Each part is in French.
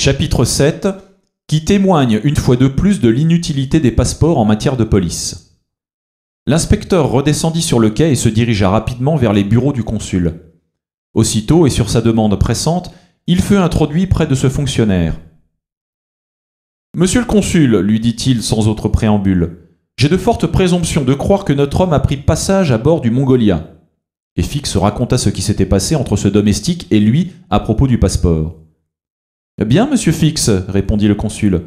Chapitre 7 qui témoigne une fois de plus de l'inutilité des passeports en matière de police. L'inspecteur redescendit sur le quai et se dirigea rapidement vers les bureaux du consul. Aussitôt, et sur sa demande pressante, il fut introduit près de ce fonctionnaire. « Monsieur le consul, lui dit-il sans autre préambule, j'ai de fortes présomptions de croire que notre homme a pris passage à bord du Mongolia. » Et Fix raconta ce qui s'était passé entre ce domestique et lui à propos du passeport. « Bien, monsieur Fix, répondit le consul,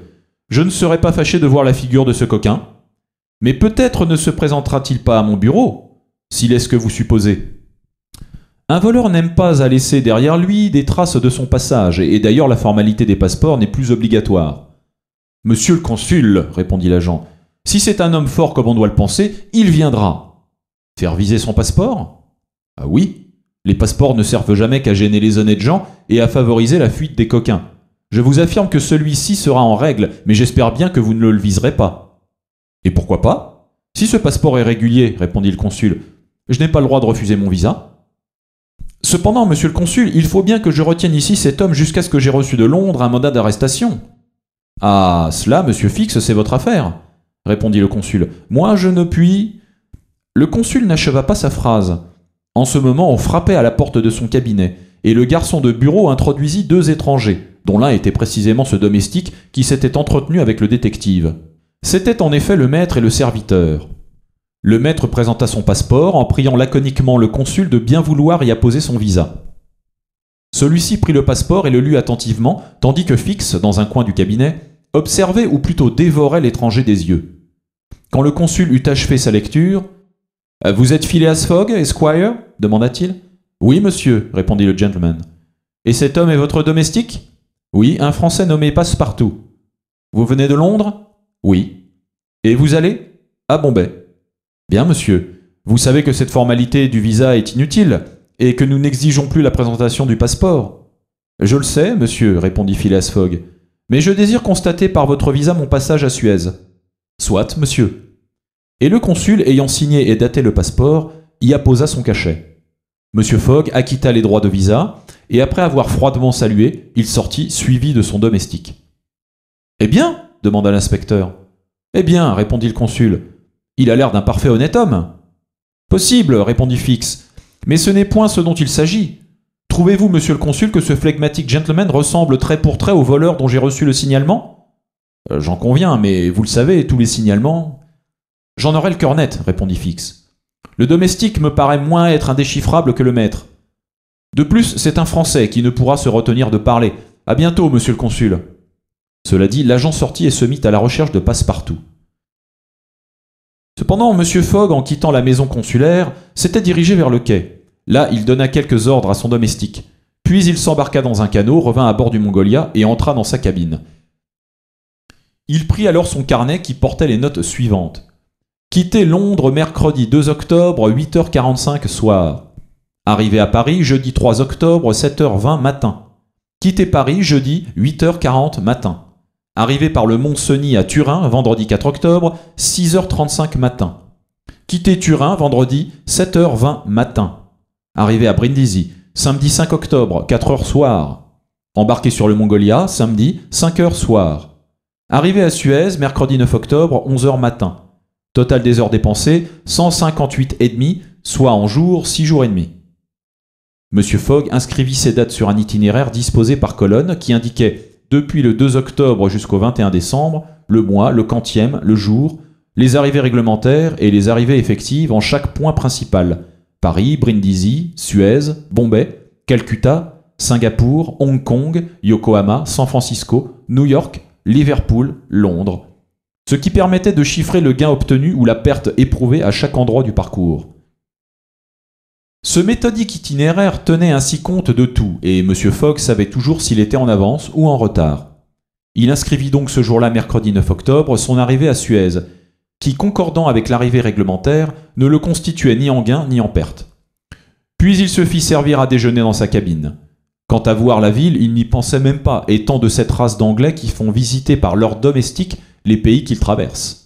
je ne serais pas fâché de voir la figure de ce coquin. Mais peut-être ne se présentera-t-il pas à mon bureau, s'il est ce que vous supposez. Un voleur n'aime pas à laisser derrière lui des traces de son passage, et d'ailleurs la formalité des passeports n'est plus obligatoire. « Monsieur le consul, répondit l'agent, si c'est un homme fort comme on doit le penser, il viendra. » Faire viser son passeport ? Ah oui, les passeports ne servent jamais qu'à gêner les honnêtes gens et à favoriser la fuite des coquins. Je vous affirme que celui-ci sera en règle, mais j'espère bien que vous ne le viserez pas. Et pourquoi pas ? Si ce passeport est régulier, répondit le consul, je n'ai pas le droit de refuser mon visa. Cependant, monsieur le consul, il faut bien que je retienne ici cet homme jusqu'à ce que j'ai reçu de Londres un mandat d'arrestation. Ah, cela, monsieur Fix, c'est votre affaire, répondit le consul. Moi, je ne puis... Le consul n'acheva pas sa phrase. En ce moment, on frappait à la porte de son cabinet, et le garçon de bureau introduisit 2 étrangers, dont l'un était précisément ce domestique qui s'était entretenu avec le détective. C'étaient en effet le maître et le serviteur. Le maître présenta son passeport en priant laconiquement le consul de bien vouloir y apposer son visa. Celui-ci prit le passeport et le lut attentivement, tandis que Fix, dans un coin du cabinet, observait ou plutôt dévorait l'étranger des yeux. Quand le consul eut achevé sa lecture, « Vous êtes Phileas Fogg, Esquire » demanda-t-il. « Oui, monsieur, répondit le gentleman. « Et cet homme est votre domestique » Oui, un Français nommé Passepartout. Vous venez de Londres ? Oui. Et vous allez ? À Bombay. Bien, monsieur. Vous savez que cette formalité du visa est inutile, et que nous n'exigeons plus la présentation du passeport. Je le sais, monsieur, répondit Phileas Fogg, mais je désire constater par votre visa mon passage à Suez. Soit, monsieur. Et le consul, ayant signé et daté le passeport, y apposa son cachet. Monsieur Fogg acquitta les droits de visa, et après avoir froidement salué, il sortit, suivi de son domestique. « Eh bien ?» demanda l'inspecteur. « Eh bien » répondit le consul, « il a l'air d'un parfait honnête homme. »« Possible » répondit Fix, « mais ce n'est point ce dont il s'agit. Trouvez-vous, monsieur le consul, que ce flegmatique gentleman ressemble trait pour trait au voleur dont j'ai reçu le signalement ? J'en conviens, mais vous le savez, tous les signalements... » J'en aurai le cœur net, répondit Fix. Le domestique me paraît moins être indéchiffrable que le maître. De plus, c'est un Français qui ne pourra se retenir de parler. À bientôt, monsieur le consul. Cela dit, l'agent sortit et se mit à la recherche de Passepartout. Cependant, monsieur Fogg, en quittant la maison consulaire, s'était dirigé vers le quai. Là, il donna quelques ordres à son domestique. Puis il s'embarqua dans un canot, revint à bord du Mongolia et entra dans sa cabine. Il prit alors son carnet qui portait les notes suivantes. Quitter Londres mercredi 2 octobre, 8h45 soir. Arrivé à Paris jeudi 3 octobre, 7h20 matin. Quitter Paris jeudi 8h40 matin. Arrivé par le Mont-Cenis à Turin vendredi 4 octobre, 6h35 matin. Quitter Turin vendredi 7h20 matin. Arrivé à Brindisi samedi 5 octobre, 4h soir. Embarqué sur le Mongolia samedi 5h soir. Arrivé à Suez mercredi 9 octobre, 11h matin. Total des heures dépensées, 158,5, soit en jours, 6 jours et demi. Monsieur Fogg inscrivit ces dates sur un itinéraire disposé par colonne qui indiquait, depuis le 2 octobre jusqu'au 21 décembre, le mois, le quantième, le jour, les arrivées réglementaires et les arrivées effectives en chaque point principal. Paris, Brindisi, Suez, Bombay, Calcutta, Singapour, Hong Kong, Yokohama, San Francisco, New York, Liverpool, Londres. Ce qui permettait de chiffrer le gain obtenu ou la perte éprouvée à chaque endroit du parcours. Ce méthodique itinéraire tenait ainsi compte de tout, et M. Fogg savait toujours s'il était en avance ou en retard. Il inscrivit donc ce jour-là, mercredi 9 octobre, son arrivée à Suez, qui, concordant avec l'arrivée réglementaire, ne le constituait ni en gain ni en perte. Puis il se fit servir à déjeuner dans sa cabine. Quant à voir la ville, il n'y pensait même pas, étant de cette race d'Anglais qui font visiter par leurs domestiques les pays qu'ils traversent.